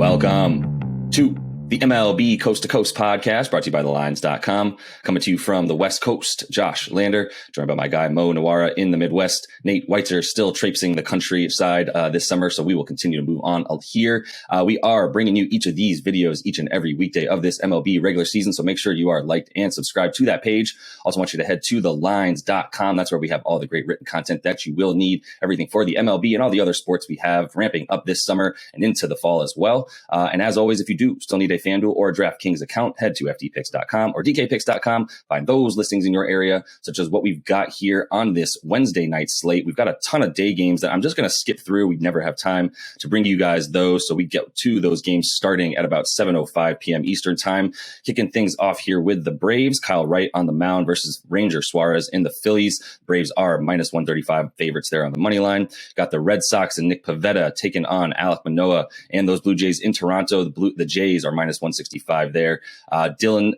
Welcome to the MLB Coast to Coast podcast, brought to you by thelines.com. Coming to you from the West Coast, Josh Lander, joined by my guy Mo Nawara in the Midwest. Nate Weitzer still traipsing the countryside this summer, so we will continue to move on here. We are bringing you each of these videos each and every weekday of this MLB regular season, so make sure you are liked and subscribed to that page. Also want you to head to thelines.com. That's where we have all the great written content that you will need, everything for the MLB and all the other sports we have ramping up this summer and into the fall as well. And as always, if you do still need a FanDuel or a DraftKings account, head to ftpicks.com or dkpicks.com. Find those listings in your area, such as what we've got here on this Wednesday night slate. We've got a ton of day games that I'm just going to skip through. We never have time to bring you guys those, so we get to those games starting at about 7:05 p.m. Eastern time. Kicking things off here with the Braves. Kyle Wright on the mound versus Ranger Suarez in the Phillies. Braves are minus 135 favorites there on the money line. Got the Red Sox and Nick Pivetta taking on Alek Manoah and those Blue Jays in Toronto. The Jays are minus 165 there. Dylan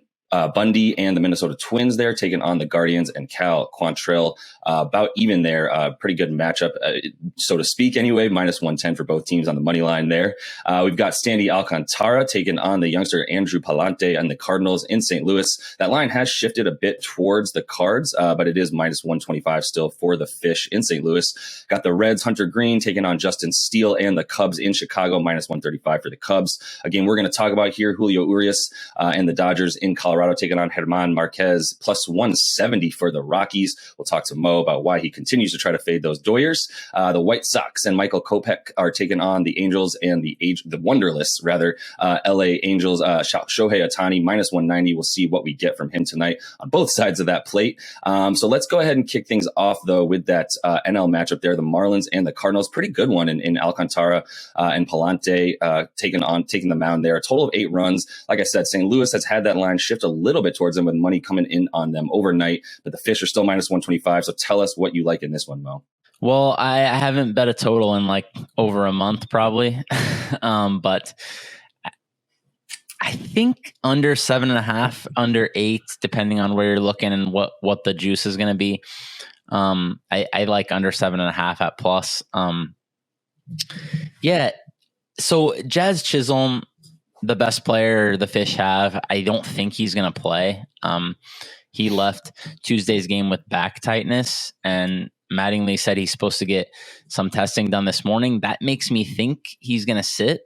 Bundy and the Minnesota Twins there taking on the Guardians and Cal Quantrill. About even there. Pretty good matchup, so to speak anyway. Minus 110 for both teams on the money line there. We've got Sandy Alcantara taking on the youngster Andrew Palante and the Cardinals in St. Louis. That line has shifted a bit towards the Cards, but it is minus 125 still for the Fish in St. Louis. Got the Reds, Hunter Green taking on Justin Steele and the Cubs in Chicago, minus 135 for the Cubs. Again, we're going to talk about here Julio Urias and the Dodgers in Colorado taking on German Marquez, plus 170 for the Rockies. We'll talk to Mo about why he continues to try to fade those Doyers. The White Sox and Michael Kopech are taking on the Angels and the Wonderless, rather, LA Angels. Shohei Ohtani, minus 190. We'll see what we get from him tonight on both sides of that plate. So let's go ahead and kick things off, though, with that NL matchup there. The Marlins and the Cardinals. Pretty good one in Alcantara and Palante taking the mound there. A total of 8 runs. Like I said, St. Louis has had that line shift a little bit towards them with money coming in on them overnight, but the Fish are still minus 125. So tell us what you like in this one, Mo. Well, I haven't bet a total in like over a month probably. But I think under 7.5, under 8, depending on where you're looking and what the juice is going to be. I like under 7.5 at plus. Yeah. So Jazz Chisholm, the best player the Fish have, I don't think he's going to play. He left Tuesday's game with back tightness, and Mattingly said he's supposed to get some testing done this morning. That makes me think he's going to sit.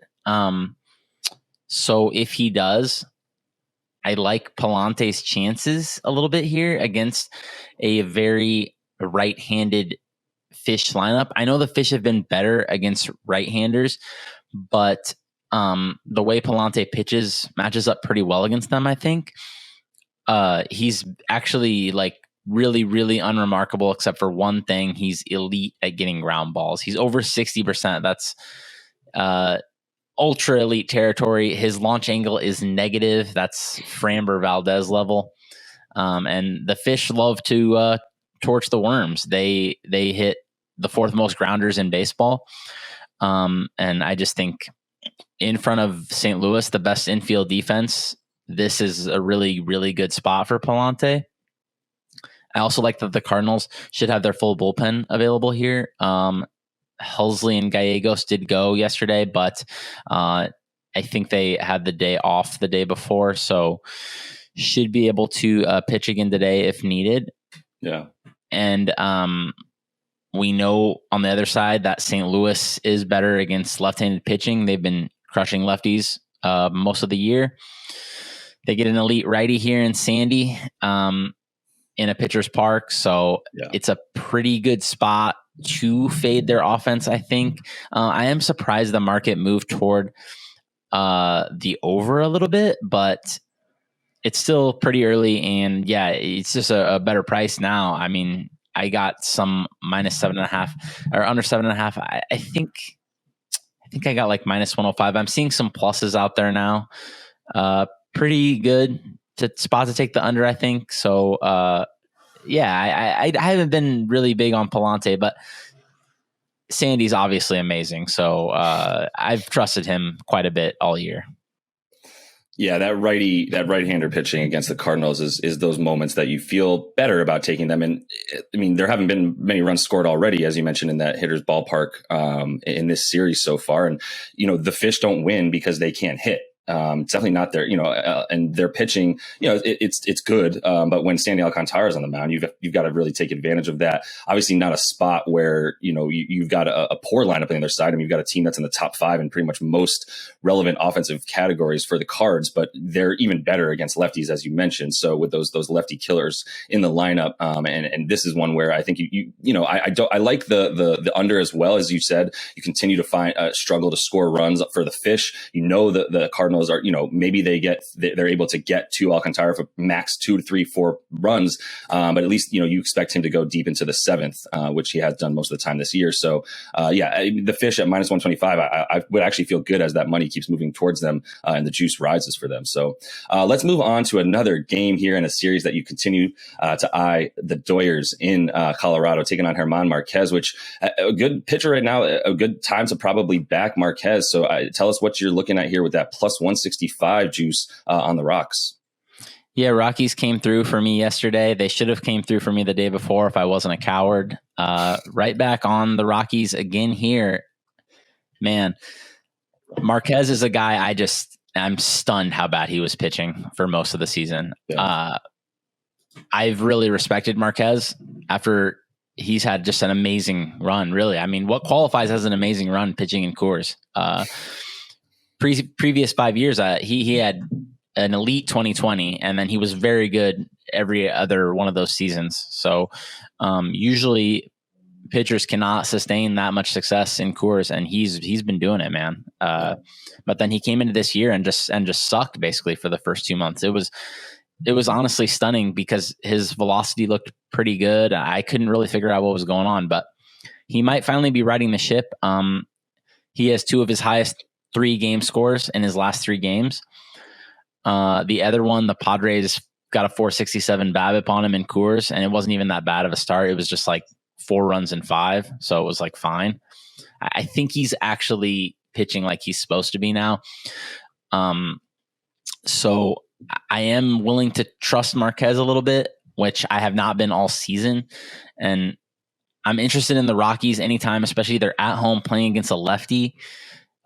So if he does, I like Palante's chances a little bit here against a very right-handed Fish lineup. I know the Fish have been better against right-handers, but the way Palante pitches matches up pretty well against them, I think. He's actually like really, really unremarkable except for one thing. He's elite at getting ground balls. He's over 60%. That's ultra elite territory. His launch angle is negative. That's Framber Valdez level. And the Fish love to torch the worms. They hit the 4th most grounders in baseball. And I just think in front of St. Louis, the best infield defense, this is a really, really good spot for Palante. I also like that the Cardinals should have their full bullpen available here. Helsley and Gallegos did go yesterday, but I think they had the day off the day before, so should be able to pitch again today if needed. Yeah. And we know on the other side that St. Louis is better against left-handed pitching. They've been crushing lefties most of the year. They get an elite righty here in Sandy in a pitcher's park. So It's a pretty good spot to fade their offense, I think. I am surprised the market moved toward the over a little bit, but it's still pretty early. And yeah, it's just a better price now. I mean, I got some minus 7.5 or under 7.5. I think I got like minus 105. I'm seeing some pluses out there now. Pretty good spot to take the under, I think. So, I haven't been really big on Palante, but Sandy's obviously amazing. So I've trusted him quite a bit all year. Yeah, that right-hander pitching against the Cardinals is those moments that you feel better about taking them. And I mean, there haven't been many runs scored already, as you mentioned, in that hitter's ballpark in this series so far. And the Fish don't win because they can't hit. It's definitely not their, and their pitching, it's good. But when Sandy Alcantara is on the mound, you've got to really take advantage of that. Obviously not a spot where, you've got a poor lineup on the other side. I mean, you've got a team that's in the top 5 in pretty much most relevant offensive categories for the Cards, but they're even better against lefties, as you mentioned. So with those lefty killers in the lineup, and this is one where I think I like the under as well. As you said, you continue to struggle to score runs for the Fish. The Cardinals are, maybe they're able to get to Alcantara for max 2 to 3, 4 runs. But at least, you expect him to go deep into the 7th, which he has done most of the time this year. So, the Fish at minus 125, I would actually feel good as that money keeps moving towards them and the juice rises for them. So, let's move on to another game here in a series that you continue to eye, the Doyers in Colorado taking on German Marquez, which a good pitcher right now, a good time to probably back Marquez. So tell us what you're looking at here with that plus 165 juice on the Rocks. Yeah, Rockies came through for me yesterday. They should have came through for me the day before if I wasn't a coward. Right back on the Rockies again here. Man, Marquez is a guy I'm stunned how bad he was pitching for most of the season. Yeah. I've really respected Marquez after he's had just an amazing run, really. I mean, what qualifies as an amazing run pitching in Coors? Previous 5 years, he had an elite 2020, and then he was very good every other one of those seasons. So usually pitchers cannot sustain that much success in Coors, and he's been doing it, man. But then he came into this year and just sucked basically for the first 2 months. It was honestly stunning because his velocity looked pretty good. I couldn't really figure out what was going on, but he might finally be riding the ship. He has 2 of his highest 3 game scores in his last 3 games. The other one, the Padres got a 467 BABIP on him in Coors, and it wasn't even that bad of a start. It was just like 4 runs in 5. So it was like fine. I think he's actually pitching like he's supposed to be now. So I am willing to trust Marquez a little bit, which I have not been all season. And I'm interested in the Rockies anytime, especially they're at home playing against a lefty.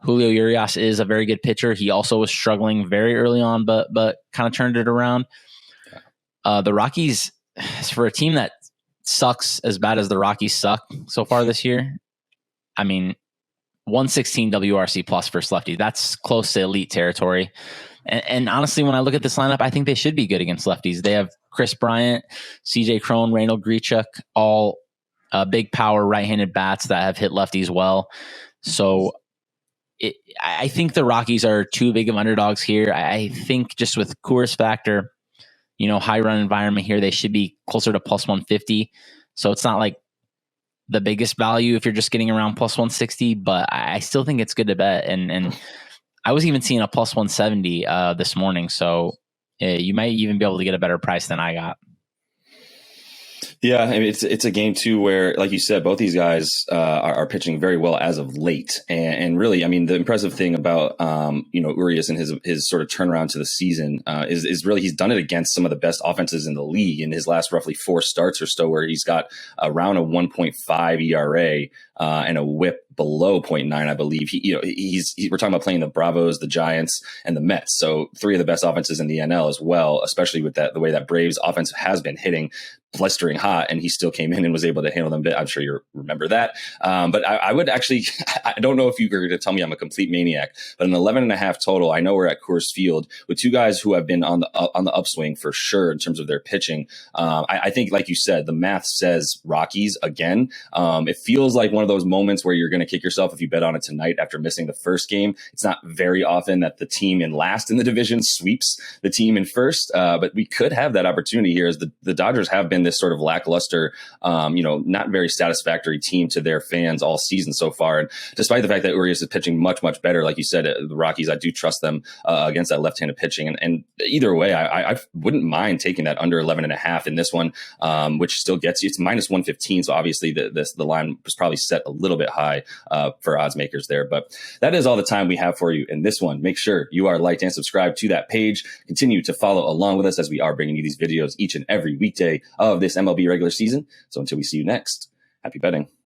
Julio Urias is a very good pitcher. He also was struggling very early on, but kind of turned it around. The Rockies, for a team that sucks as bad as the Rockies suck so far this year, I mean, 116 WRC plus versus lefty. That's close to elite territory. And honestly, when I look at this lineup, I think they should be good against lefties. They have Chris Bryant, CJ Cron, Reynold Grichuk, all big power right-handed bats that have hit lefties well. So I think the Rockies are too big of underdogs here. I think just with Coors factor, high run environment here, they should be closer to plus 150. So it's not like the biggest value if you're just getting around plus 160, but I still think it's good to bet. And I was even seeing a plus 170 this morning. So you might even be able to get a better price than I got. Yeah, I mean, it's a game too where, like you said, both these guys are pitching very well as of late, and really, I mean, the impressive thing about Urias and his sort of turnaround to the season is really he's done it against some of the best offenses in the league in his last roughly 4 starts or so, where he's got around a 1.5 ERA and a WHIP below 0.9, I believe. We're talking about playing the Bravos, the Giants, and the Mets, so 3 of the best offenses in the NL as well, especially with the way that Braves offense has been hitting blistering hot, and he still came in and was able to handle them. I'm sure you remember that. But I would actually, I don't know if you were going to tell me I'm a complete maniac, but an 11.5 total. I know we're at Coors Field with 2 guys who have been on the upswing for sure in terms of their pitching. I think, like you said, the math says Rockies again. It feels like one of those moments where you're going to kick yourself if you bet on it tonight after missing the first game. It's not very often that the team in last in the division sweeps the team in first, but we could have that opportunity here, as the Dodgers have been been this sort of lackluster, not very satisfactory team to their fans all season so far. And despite the fact that Urias is pitching much, much better, like you said, the Rockies, I do trust them against that left-handed pitching. And either way, I wouldn't mind taking that under 11.5 in this one, which still gets you. It's minus 115. So obviously the line was probably set a little bit high for odds makers there. But that is all the time we have for you in this one. Make sure you are liked and subscribed to that page. Continue to follow along with us as we are bringing you these videos each and every weekday of this MLB regular season. So until we see you next, happy betting.